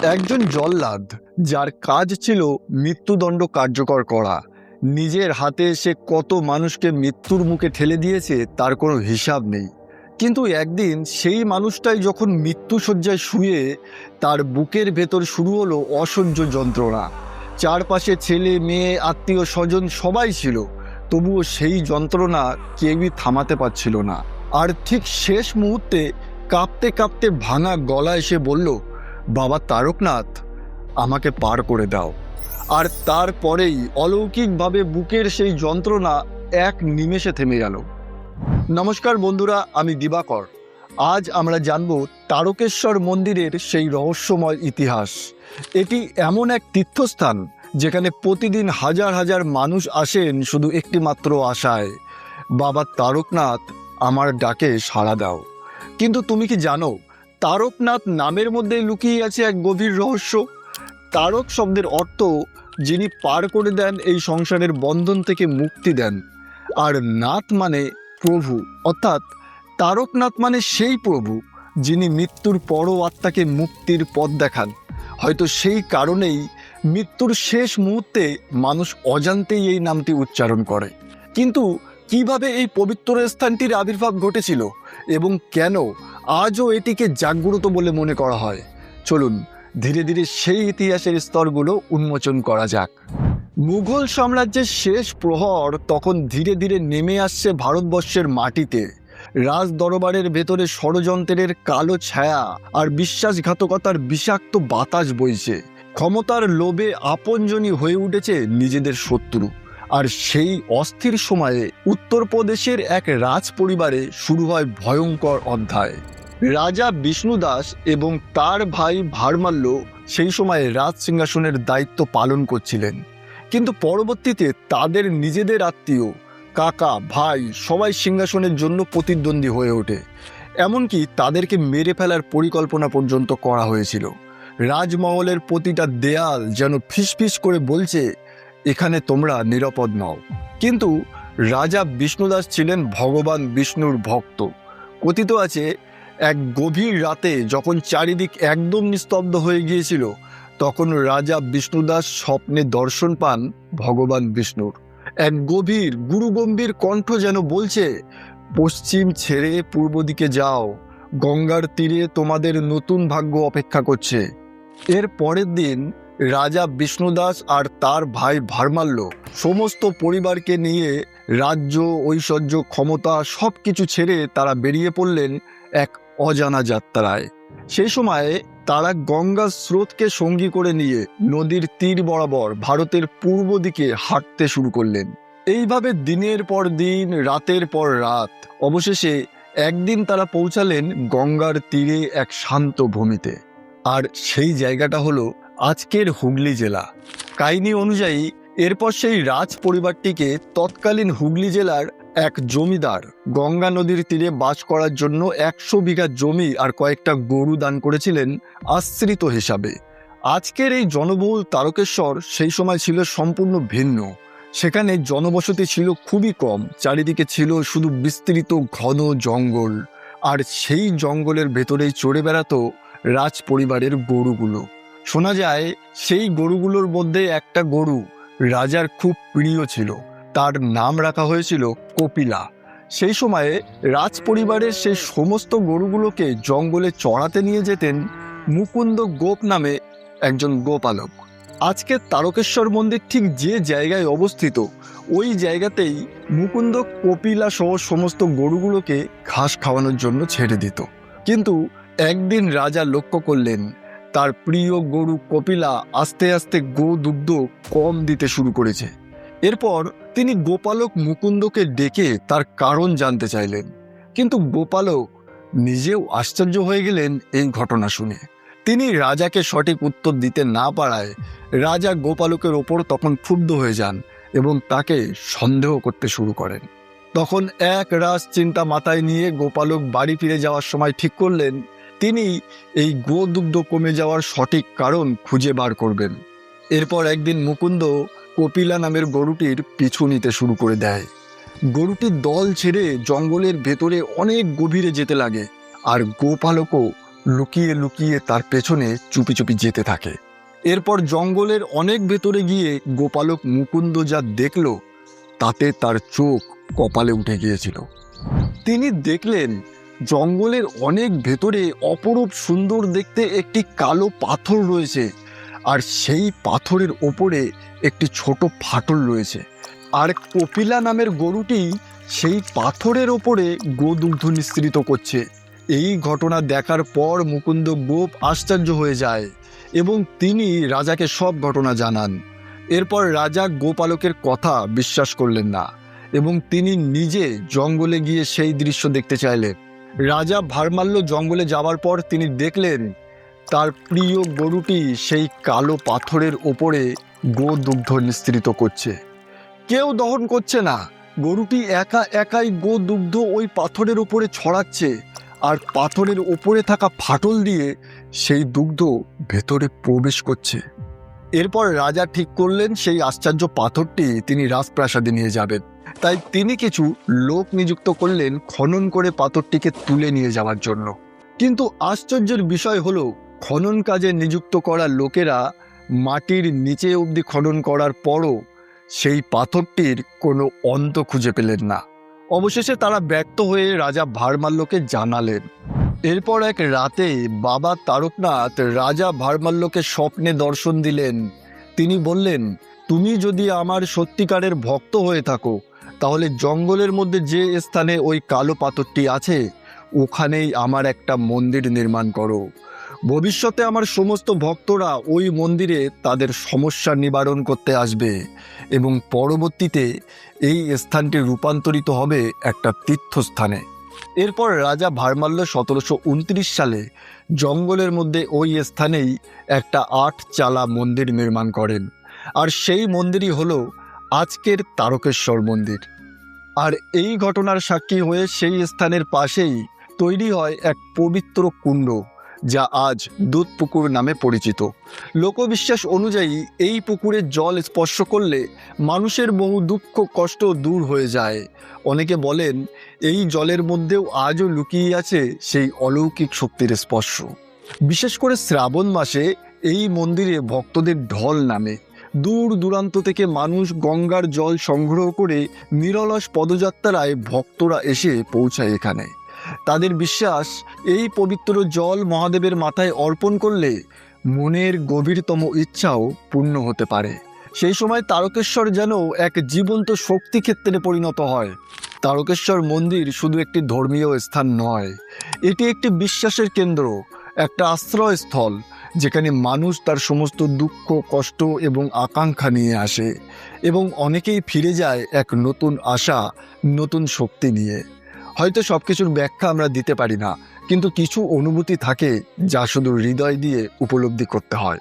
একজন জল্লাদ যার কাজ ছিল মৃত্যুদণ্ড কার্যকর করা। নিজের হাতে সে কত মানুষকে মৃত্যুর মুখে ঠেলে দিয়েছে তার কোনো হিসাব নেই। কিন্তু একদিন সেই মানুষটাই যখন মৃত্যুশয্যায় শুয়ে তার বুকের ভেতর শুরু হলো অসহ্য যন্ত্রণা। চারপাশে ছেলে মেয়ে আত্মীয় স্বজন সবাই ছিল, তবুও সেই যন্ত্রণা কেউই থামাতে পারছিল না। আর ঠিক শেষ মুহূর্তে কাঁপতে কাঁপতে ভাঙা গলায় সে বলল, বাবা তারকনাথ, আমাকে পার করে দাও। আর তারপরেই অলৌকিকভাবে বুকের সেই যন্ত্রণা এক নিমেষে থেমে গেল। নমস্কার বন্ধুরা, আমি দিবাকর। আজ আমরা জানব তারকেশ্বর মন্দিরের সেই রহস্যময় ইতিহাস। এটি এমন এক তীর্থস্থান যেখানে প্রতিদিন হাজার হাজার মানুষ আসেন শুধু একটি মাত্র আশায়, বাবা তারকনাথ আমার ডাকে সাড়া দাও। কিন্তু তুমি কি জানো, তারকনাথ নামের মধ্যে লুকিয়ে আছে এক গভীর রহস্য। তারক শব্দের অর্থ যিনি পার করে দেন, এই সংসারের বন্ধন থেকে মুক্তি দেন। আর নাথ মানে প্রভু, অর্থাৎ তারকনাথ মানে সেই প্রভু যিনি মৃত্যুর পরও আত্মাকে মুক্তির পথ দেখান। হয়তো সেই কারণেই মৃত্যুর শেষ মুহূর্তে মানুষ অজান্তেই এই নামটি উচ্চারণ করে। কিন্তু কিভাবে এই পবিত্র স্থানটির আবির্ভাব ঘটেছিল এবং কেন আজও এটিকে জাগ্রত বলে মনে করা হয়, চলুন ধীরে ধীরে সেই ইতিহাসের স্তরগুলো উন্মোচন করা যাক। মুঘল সাম্রাজ্যের শেষ প্রহর তখন ধীরে ধীরে নেমে আসছে ভারতবর্ষের মাটিতে। রাজ দরবারের ভেতরে ষড়যন্ত্রের কালো ছায়া আর বিশ্বাসঘাতকতার বিষাক্ত বাতাস বইছে। ক্ষমতার লোভে আপনজনই হয়ে উঠেছে নিজেদের শত্রু। আর সেই অস্থির সময়ে উত্তরপ্রদেশের এক রাজ পরিবারে শুরু হয় ভয়ঙ্কর অধ্যায়। রাজা বিষ্ণুদাস এবং তার ভাই ভারমাল্য সেই সময়ে রাজ সিংহাসনের দায়িত্ব পালন করছিলেন। কিন্তু পরবর্তীতে তাদের নিজেদের আত্মীয়, কাকা, ভাই সবাই সিংহাসনের জন্য প্রতিদ্বন্দ্বী হয়ে ওঠে। এমনকি তাদেরকে মেরে ফেলার পরিকল্পনা পর্যন্ত করা হয়েছিল। রাজমহলের প্রতিটা দেয়াল যেন ফিসফিস করে বলছে, এখানে তোমরা নিরাপদ নও। কিন্তু রাজা বিষ্ণুদাস ছিলেন ভগবান বিষ্ণুর ভক্ত। কথিত আছে, এক গভীর রাতে যখন চারিদিক একদম নিস্তব্ধ হয়ে গিয়েছিল, তখন রাজা বিষ্ণুদাস স্বপ্নে দর্শন পান ভগবান বিষ্ণুর। এক গভীর গুরুগম্ভীর কণ্ঠ যেন বলছে, পশ্চিম ছেড়ে পূর্ব দিকে যাও, গঙ্গার তীরে তোমাদের নতুন ভাগ্য অপেক্ষা করছে। এর পরের দিন রাজা বিষ্ণুদাস আর তার ভাই ভারমাল্য সমস্ত পরিবারকে নিয়ে রাজ্য, ঐশ্বর্য, ক্ষমতা সব কিছু ছেড়ে তারা বেরিয়ে পড়লেন এক অজানা যাত্রায়। সেই সময়ে তারা গঙ্গার স্রোতকে সঙ্গী করে নিয়ে নদীর তীর বরাবর ভারতের পূর্ব দিকে হাঁটতে শুরু করলেন। এইভাবে দিনের পর দিন, রাতের পর রাত, অবশেষে একদিন তারা পৌঁছালেন গঙ্গার তীরে এক শান্ত ভূমিতে। আর সেই জায়গাটা হলো আজকের হুগলি জেলা। কাহিনী অনুযায়ী এরপর সেই রাজ পরিবারটিকে তৎকালীন হুগলি জেলার এক জমিদার গঙ্গা নদীর তীরে বাস করার জন্য 100 বিঘা জমি আর কয়েকটা গরু দান করেছিলেন আশ্রিত হিসাবে। আজকের এই জনবহুল তারকেশ্বর সেই সময় ছিল সম্পূর্ণ ভিন্ন। সেখানে জনবসতি ছিল খুবই কম, চারিদিকে ছিল শুধু বিস্তৃত ঘন জঙ্গল। আর সেই জঙ্গলের ভেতরেই চড়ে বেড়াতো রাজ পরিবারের গরুগুলো। শোনা যায় সেই গরুগুলোর মধ্যে একটা গরু রাজার খুব প্রিয় ছিল, তার নাম রাখা হয়েছিল কপিলা। সেই সময়ে রাজ পরিবারের সেই সমস্ত গরুগুলোকে জঙ্গলে চড়াতে নিয়ে যেতেন মুকুন্দ গোপ নামে একজন গোপালক। আজকে তারকেশ্বর মন্দির ঠিক যে জায়গায় অবস্থিত, ওই জায়গাতেই মুকুন্দ কপিলা সহ সমস্ত গরুগুলোকে ঘাস খাওয়ানোর জন্য ছেড়ে দিত। কিন্তু একদিন রাজা লক্ষ্য করলেন তার প্রিয় গরু কপিলা আস্তে আস্তে দুগ্ধ কম দিতে শুরু করেছে। এরপর তিনি গোপালক মুকুন্দকে ডেকে তার কারণ জানতে চাইলেন। কিন্তু গোপালক নিজেও আশ্চর্য হয়ে গেলেন এই ঘটনা শুনে। তিনি রাজাকে সঠিক উত্তর দিতে না পারায় রাজা গোপালকের ওপর তখন ক্ষুব্ধ হয়ে যান এবং তাকে সন্দেহ করতে শুরু করেন। তখন এক রাস চিন্তা মাথায় নিয়ে গোপালক বাড়ি ফিরে যাওয়ার সময় ঠিক করলেন তিনি এই গোদুগ্ধ কমে যাওয়ার সঠিক কারণ খুঁজে বার করবেন। এরপর একদিন মুকুন্দ কপিলা নামের গরুটির পিছু নিতে শুরু করে দেয়। গরুটির দল ছেড়ে জঙ্গলের ভেতরে অনেক গভীরে যেতে লাগে, আর গোপালকও লুকিয়ে লুকিয়ে তার পেছনে চুপি চুপি যেতে থাকে। এরপর জঙ্গলের অনেক ভেতরে গিয়ে গোপালক মুকুন্দ যা দেখল তাতে তার চোখ কপালে উঠে গিয়েছিল। তিনি দেখলেন জঙ্গলের অনেক ভেতরে অপরূপ সুন্দর দেখতে একটি কালো পাথর রয়েছে, আর সেই পাথরের ওপরে একটি ছোট ফাটল রয়েছে, আর কপিলা নামের গরুটি সেই পাথরের ওপরে গোদুগ্ধ নিঃসৃত করছে। এই ঘটনা দেখার পর মুকুন্দ গোপ আশ্চর্য হয়ে যায় এবং তিনি রাজাকে সব ঘটনা জানান। এরপর রাজা গোপালকের কথা বিশ্বাস করলেন না এবং তিনি নিজে জঙ্গলে গিয়ে সেই দৃশ্য দেখতে চাইলেন। রাজা ভারমাল্য জঙ্গলে যাওয়ার পর তিনি দেখলেন তার প্রিয় গরুটি সেই কালো পাথরের ওপরে গোদুগ্ধ নিঃসৃত করছে। কেউ দহন করছে না, গরুটি একা একাই গোদুগ্ধ ওই পাথরের ওপরে ছড়াচ্ছে, আর পাথরের ওপরে থাকা ফাটল দিয়ে সেই দুগ্ধ ভেতরে প্রবেশ করছে। এরপর রাজা ঠিক করলেন সেই আশ্চর্য পাথরটি তিনি রাজপ্রাসাদে নিয়ে যাবেন। তাই তিনি কিছু লোক নিযুক্ত করলেন খনন করে পাথরটিকে তুলে নিয়ে যাওয়ার জন্য। কিন্তু আশ্চর্যের বিষয় হলো, খনন কাজে নিযুক্ত করা লোকেরা মাটির নিচে অবধি খনন করার পরও সেই পাথরটির কোনো অন্ত খুঁজে পেলেন না। অবশেষে তারা ব্যর্থ হয়ে রাজা ভারমাল্যকে জানালেন। এরপর এক রাতে বাবা তারকনাথ রাজা ভারমাল্যকে স্বপ্নে দর্শন দিলেন। তিনি বললেন, তুমি যদি আমার সত্যিকারের ভক্ত হয়ে থাকো তাহলে জঙ্গলের মধ্যে যে স্থানে ওই কালো পাথরটি আছে ওখানেই আমার একটা মন্দির নির্মাণ করো। ভবিষ্যতে আমার সমস্ত ভক্তরা ওই মন্দিরে তাদের সমস্যা নিবারণ করতে আসবে এবং পরবর্তীতে এই স্থানটি রূপান্তরিত হবে একটা তীর্থস্থানে। এরপর রাজা ভারমাল্য 1729 সালে জঙ্গলের মধ্যে ওই স্থানেই একটা 8 চালা মন্দির নির্মাণ করেন, আর সেই মন্দিরই হলো আজকের তারকেশ্বর মন্দির। আর এই ঘটনার সাক্ষী হয়ে সেই স্থানের পাশেই তৈরি হয় এক পবিত্র কুণ্ড, যা আজ দুধপুকুর নামে পরিচিত। লোকবিশ্বাস অনুযায়ী এই পুকুরের জল স্পর্শ করলে মানুষের বহু দুঃখ কষ্ট দূর হয়ে যায়। অনেকে বলেন এই জলের মধ্যেও আজও লুকিয়ে আছে সেই অলৌকিক শক্তির স্পর্শ। বিশেষ করে শ্রাবণ মাসে এই মন্দিরে ভক্তদের ঢল নামে। দূর দূরান্ত থেকে মানুষ গঙ্গার জল সংগ্রহ করে নিরলস পদযাত্রায় ভক্তরা এসে পৌঁছায় এখানে। তাদের বিশ্বাস এই পবিত্র জল মহাদেবের মাথায় অর্পণ করলে মনের গভীরতম ইচ্ছাও পূর্ণ হতে পারে। সেই সময় তারকেশ্বর যেন এক জীবন্ত শক্তিক্ষেত্রে পরিণত হয়। তারকেশ্বর মন্দির শুধু একটি ধর্মীয় স্থান নয়, এটি একটি বিশ্বাসের কেন্দ্র, একটা আশ্রয়স্থল যেখানে মানুষ তার সমস্ত দুঃখ কষ্ট এবং আকাঙ্ক্ষা নিয়ে আসে এবং অনেকেই ফিরে যায় এক নতুন আশা নতুন শক্তি নিয়ে। হয়তো সব কিছুর ব্যাখ্যা আমরা দিতে পারি না, কিন্তু কিছু অনুভূতি থাকে যা শুধু হৃদয় দিয়ে উপলব্ধি করতে হয়।